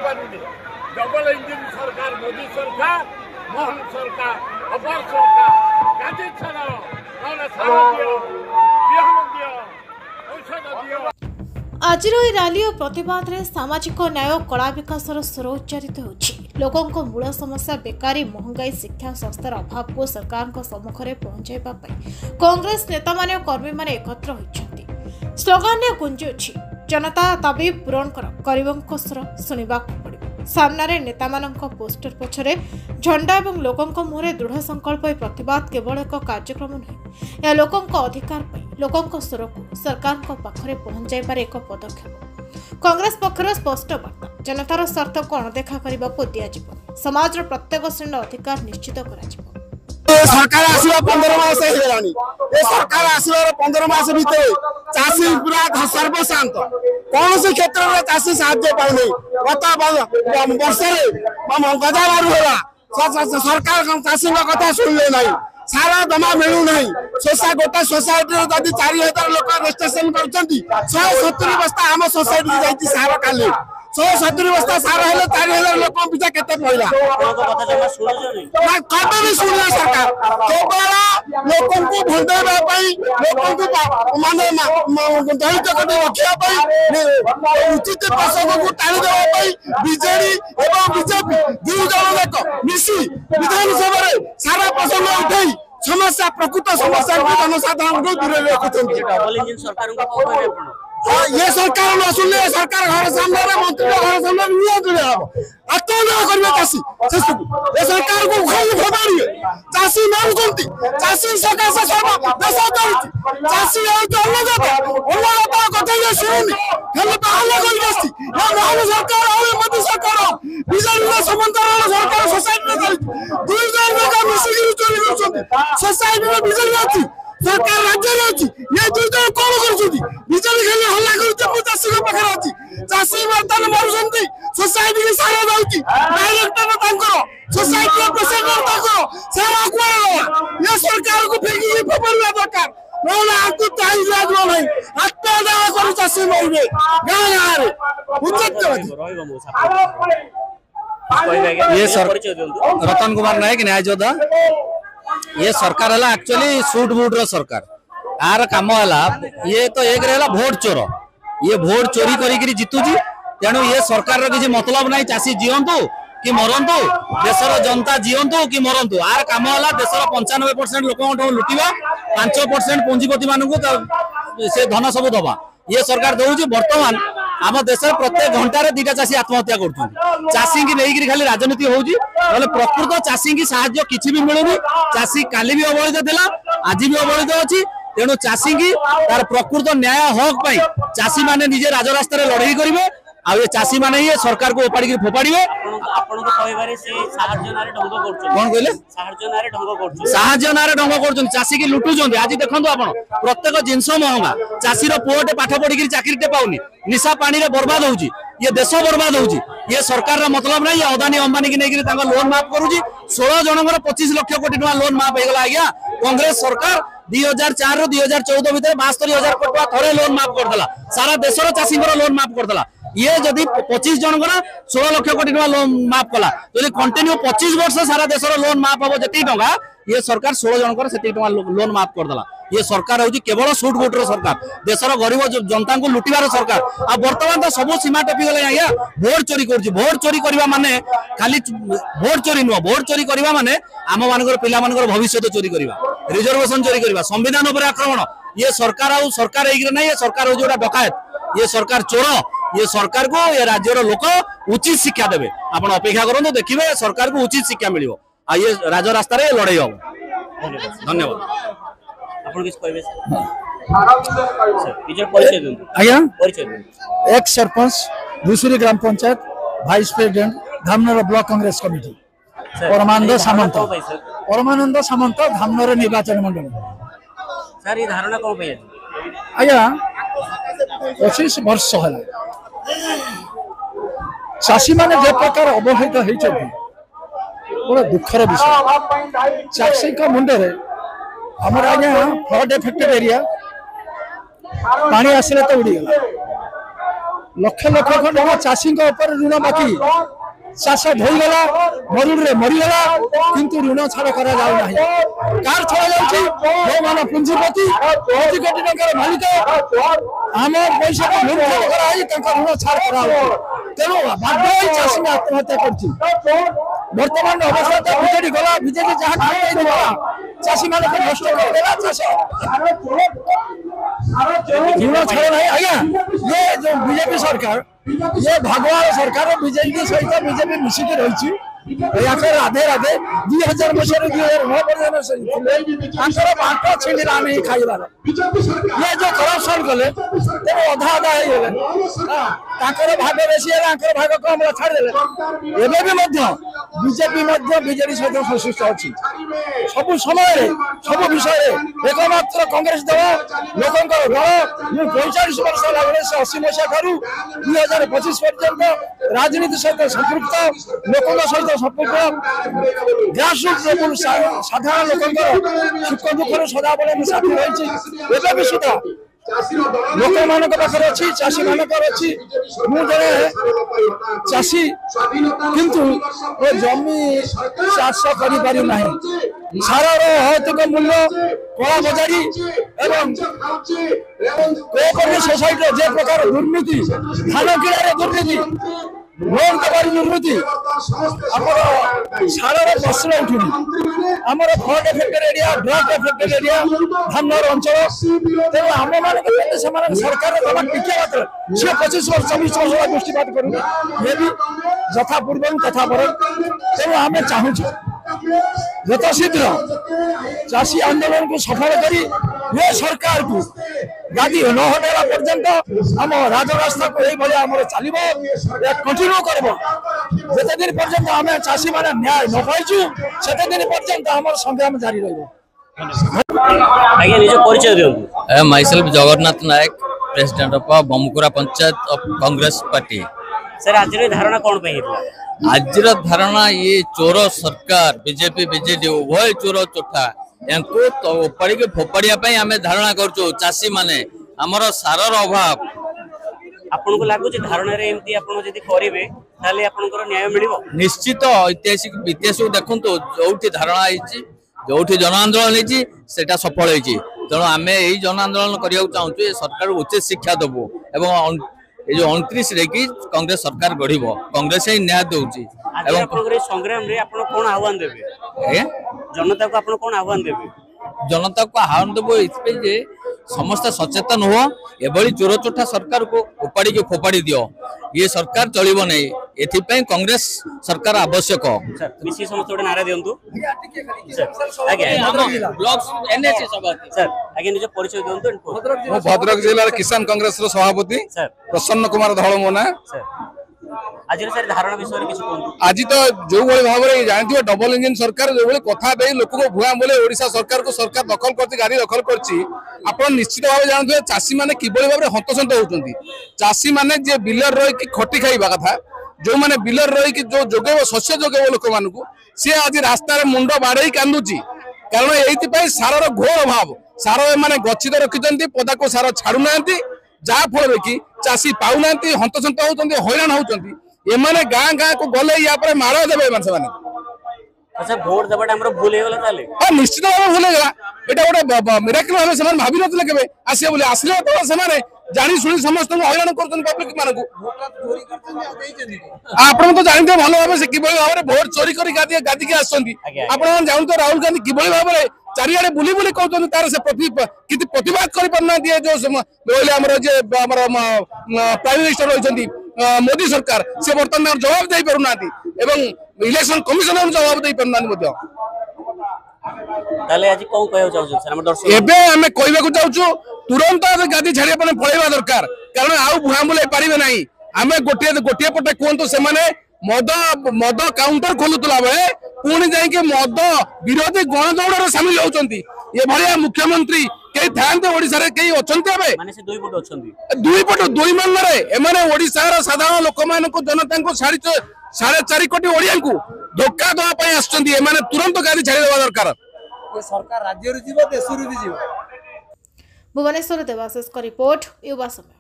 पारुनी double engine सरकार मोदी सरकार मोहन सरकार अपर सरकार गाड़ी छाड़ ना सार दियो बिहन दियो औषध दियो। आज रैली और प्रतिवाद रे सामाजिक न्याय और कला विकास स्वर उच्चारित होछि। लोकों को मूल समस्या बेकारी महंगाई शिक्षा संस्थार अभाव को सरकार सम्मुखें पहुंचाइबा कांग्रेस नेता माने और कर्मी माने एकत्र होइछन्ति। स्लोगान ने गुंजुछि जनता दाबी पूरण कर स्वर शुणा पड़े। सामने नेता मानक पोस्टर पछरे झंडा और लोकों मुहरे दृढ़ संकल्प प्रतिवाद केवल एक कार्यक्रम नुहे, यह लोकों अधिकार लोकों स्वर को सरकार पाखरे पहुंचाइबार एक पदक्षेप। कांग्रेस पक्षर स्पष्ट वार्ता जनतार स्वार्थ को अणदेखा करने को दिज्व समाज प्रत्येक श्रेणी अधिकार निश्चित कर सरकार आसवा 15 मास हेलानी ए सरकार आसवार 15 मास भितर चाषी पूरा सर्वशांत कौन से क्षेत्र में चाषी साहाय्य पाउने गत वर्ष गजा बारू होला सरकार चाषी कथा शुणिले ना सारा जमा मिलू ना गोटे सोसाइटी जदि 4000 लोक रजिस्ट्रेशन कर 170 बस्ता आम सोसाइटी जाइए सार काली 170 बस्ता सार है 4000 लोक पिछा केते पड़ला कभी भी शुणिले सरकार केवल लोकों को भंडेवा लोकों माने दलित कटे रखा उचित प्रसंग को टाणी देवा बीजेडी एवं बीजेपी दु जन जाक मिसी विधानसभा सारा प्रसंग उठे समस्या प्रकृत समस्या जनसाधारण को दूर रखुच्च। ये सरकार न सुनले सरकार घर सामने मंत्री घर सामने नियंत्रण आत्मनिर्भर करबे चाषी ये सरकार को उखाई फोबाड़िए चाषी मारुचंती चाषी सकाशे सब देश चलुची चाषी अन्नदाता कथा जे शुणुनी हेले बाहर कर बस्ती या मोहन सरकार और मोदी सरकार बिजली समांतर सरकार सोसाइटी में दुई जन का मिसिकी चोरी करछन सोसाइटी में बिजली अछि सरकार राज्य में अछि ये दुई जन कोन करछुती बिजली खेले हल्ला करूचे चाषी के पाखर अछि चाषी वर्तन मारुचंती सोसाइटी के सारा जाउची डायरेक्टर तांकर सोसाइटी के प्रेसिडेंट तांकर सारा को ये सरकार को फेंकी फोपड़वा दरकार नोला आकु ताई लागो नहीं आत्मदाह करू चाषी मरबे गां गां रे ये रतन कुमार नायक न्याय योद्धा ये सरकार है एक्चुअली सूट बूट रो सरकार आर काम है ये तो एक रहा भोट चोर ये भोट चोरी करी जितुची तेणु ये सरकार रो किसी मतलब नहीं चाषी जीवंतु कि मरंतु देशर जनता जीवंतु कि मरंतु आर काम है देशर 95% लोक लुटिवा 5% पुंजीपति मानू से धन सब दबा ये सरकार दौर बर्तमान आम देश प्रत्येक घंटे 2टा चाषी आत्महत्या कर चाषी की नहीं खाली राजनीति होगी प्रकृत चाषी की साहाय्य किसी भी मिलूनी चाषी काली भी अवहेलित थिला आज भी अवहेलित अच्छी तेणु चाषी की तार प्रकृत न्याय हक पाई चाषी माने निजे राजरास्ता लड़ाई करेंगे आ ये चाषी माने ये सरकार को उपाड़ी फोपाड़े साहाय्य नारे ढंग कर चाषी की लुटुंट आज देखो आप प्रत्येक जिनस महंगा चाषी पुओटे पाठ पढ़ी चाकरी पाऊनी निशा पानी रे बर्बाद होउची ये देश बर्बाद होउची ये सरकार रा मतलब नहीं अदानी अंबानी की नहीं लोन माफ करूची 16 जनकर 25 लाख कोटी टका लोन माफ होगला आज्ञा कांग्रेस सरकार 2004 रू 2014 भितर 72,000 कोटी टका थरे लोन माफ करदेला सारा देशर चाषी लोन माफ करदेला ये जदि 25 जनकर 16 लाख कोटी टका लोन माफ कला जदि कंटिन्यू 25 वर्ष सारा देशर लोन माफ हम जी टका ये सरकार 16 जनकर से लोन माफ करदेला ये सरकार हूँ केवल सुट बुटर सरकार देशर गरीब जनता को लुटिबार सरकार आ बर्तमान तो सब सीमा टपी गले आज्ञा भोट चोरी कर भोट चोरी करवा माने खाली भोट चोरी नुह भोट चोरी करवा माने आम मानकर पिला मानकर भविष्य चोरी करवा रिजर्वेशन चोरी करवा संविधान पर आक्रमण ये सरकार आउ सरकार ना ये सरकार हूँ गोटा डकायत ये सरकार चोर ये सरकार को ये राज्यर लोक उचित शिक्षा देवे आप अपेक्षा करूँ देखिए सरकार को उचित शिक्षा मिल ये राजरास्ता लड़ाई हम धन्यवाद एक sarpanch Dhusuri gram panchayat vice president Dhamnar block Congress committee Paramanand Samant Dhamnar निर्वाचन मंडल सर ये धारणा कौन पे आज्ञा 25 वर्ष है चाषी मैंने जे प्रकार अवहेलित होती बड़ा दुखर विषय चाषी का मुंडे हमारा आज्ञा फ्लड एफेक्टेड एरिया पानी आसले तो उड़ीगला लक्ष लक्ष खंड चाषी ऋण बाकी चाष धोईगला मरुड़े मरीगला किंतु ऋण छाड़ कर कार छड़ा जा पुंजीपति कोटी कोटी टंकार मालिक आम पैसा को लुट ऋण छाड़ कर तेणु बाध्य चाषी आत्महत्या बर्तमान अवस्था बीजेडी गला बीजेडी जहाँ चाषी मान नष्ट ऋण छाड़ ना आज्ञा ये जो बीजेपी सरकार ये भगवान सरकार बीजेपी सहित बीजेपी मिसिक रही राधे राधे 2000 मसीह 2009 पर्यटन बांट छिड़ा आम खाइबार ये जो करप्शन कले तेरे अधा अधा हो भाग बेसी भाग कम छाड़दे बीजेपी बीजेडी सहित संश्लिष्ट अच्छी सब समय सब विषय एकमात्र कांग्रेस दल लोक दल 45 वर्ष लगे 80 मसीहा ठार 2025 पर्यंत राजनीति सहित संपृक्त लोक सहित संपृक्त ग्रासरूट लेवल साधारण लोक सुख दुखर सदाबले साथी रही सुधा लोक मान पाखे अच्छी चाषी मानक अच्छी मुझे चाषी किंतु जमी चाष करना सारार अहैतुक मूल्य कला बजारी एवं कोऑपरेटिव सोसाइटी जे प्रकार दुर्नीति धान किणारे दुर्नीति लोन दबार दुर्नीति आमर सारार प्रश्न उठुनी आमर flood affected area drug affected area धानर अंचल तेणु आम मान सरकार दबा टिके मात्र सी 25 वर्ष 20 वर्ष दृष्टिपात करूनी ये भी यथा पूर्व तथा पर तेणु आम चाहूँ यथाशीघ्र चाषी आंदोलन को सफल करी ये सरकार को गादी न हटाला पर्यंत आम राजरास्ता को यही भाया चलो कंटिन्यू करब जिते दिन पर्यंत आम चाषी मैंने न्याय न पाइचु से दिन पर्यंत आम संग्राम जारी रही myself Jagannath Nayak president of Bamukura panchayat of Congress party sir आज धारणा कौन पे आज धारणा ये चोर सरकार बीजेपी बीजेडी उभय चोर चोठा तो उपाड़ी फोपाड़िया आम धारणा करूँ चाषी माने आमर सारर अभाव आपन को लागु जे धारणा रे एमती आपन जदी करिवे ताले आपनकर न्याय मिलिबो निश्चित ऐतिहासिक इतिहास देखंतु जोठी धारणा आइछि जोठी जन आंदोलन होइछि सेटा सफल होइछि तेणु आम यही जन आंदोलन करिया चाहूँ सरकार उचित शिक्षा देबो एवं ये जो 29 रे की कांग्रेस सरकार गढ़िबो कांग्रेस ही न्याय दउछि एवं कांग्रेस संग्राम रे आपन कोन आह्वान देबे जनता को आपन कोन आह्वान देबे जनता को आह्वान देबो इतपे जे समस्त सचेतन हो एभली चोर चोठा सरकार को उपाड़ी के फोपाड़ी दियो ये सरकार चलिबो नै एथिपై कांग्रेस सरकार आवश्यक सर मिसी समस्त ओडे नारा दियंतु सर आगे ब्लॉक्स एनएससी सभापति सर आगे निज परिचय दियंतु भद्रक जिला किसान कांग्रेस रो सभापति सर प्रसन्न कुमार धळ मोना सर आज सर धारणा विषय रे किछ कोन आज तो जो भाई भाव में जानथिबो डबल इंजन सरकार जो भाई कथा दे लोक को भुआ बोले ओडिशा सरकार को सरकार दखल करती गाड़ी दखल करची आपण निश्चित भाव जानथिबो चाषी माने किबोली भाव में हंतसंत होउचंती चाषी माने जे बिलर रही कि खटी खाइबा कथा जो माने बिलर रही कि जो जोगेबो शस्य जोगेबो लोक मानकु से आज रास्ता रे मुंडो बाड़ई कांदुची कारण एइति पई सारर घोर अभाव सार माने गच्छित रखिचंती पदा को सार छाडु नांती जा फल कि चाषी पाउ नांती हंतसंत होउचंती हैरान होउचंती एमाने गाँ गाँ को गले या पर मार देबे मानस माने अच्छा वोट दबाटा हमरो भूल हे गेला ताले हां निश्चित भाव भूल हे गेला एटा गोटे मिराकल भाबे समान भाबी नतले केबे आसे बोले आसले तो समान जानी सुनी समस्त को हैरान करतन पब्लिक मानकु आपण तो जानते भलो भाबे से किबोली भाबे वोट चोरी करी गादी के आछंती आपण जानते राहुल गांधी किबोली भाबे चारियाडे बुली बुली कहते तार से प्रतिवाद कर पारना दिए जो रहिले हमर जे हमर प्राइम मिनिस्टर होइछंती मोदी सरकार से बर्तमान जवाब दे पारुना एवं इलेक्शन कमिशनर जवाब दे पारुना मध्य ताले आज को कहयो चाहू सर हम दर्शक एबे हमें कहबे को चाहू तुरंत गादी छाड़िया पने पळेबा दरकार कारण आउ भुआ बुले पारिबे नाही हमें गोटे पटे कोंतो से माने मद काउंटर खोलुतला बेले पुणी जाई के मद विरोधी गणदौड़ रे शामिल होचंती ये भलिया मुख्यमंत्री कई थांते ओडिसा रे कई अछंती बे माने से दुई पट अछंती दुई मन रे एमाने ओडिसा रा साधारण लोक मान को जनता को 4.5 कोटी ओडिया को धोखा दवा पई आछंती एमाने तुरंत गादी छाड़ी देबा दरकार ये सरकार राज्य रू जीवो देश रू भी जीवो भुवनेश्वर देवाशिष का रिपोर्ट युवा समय।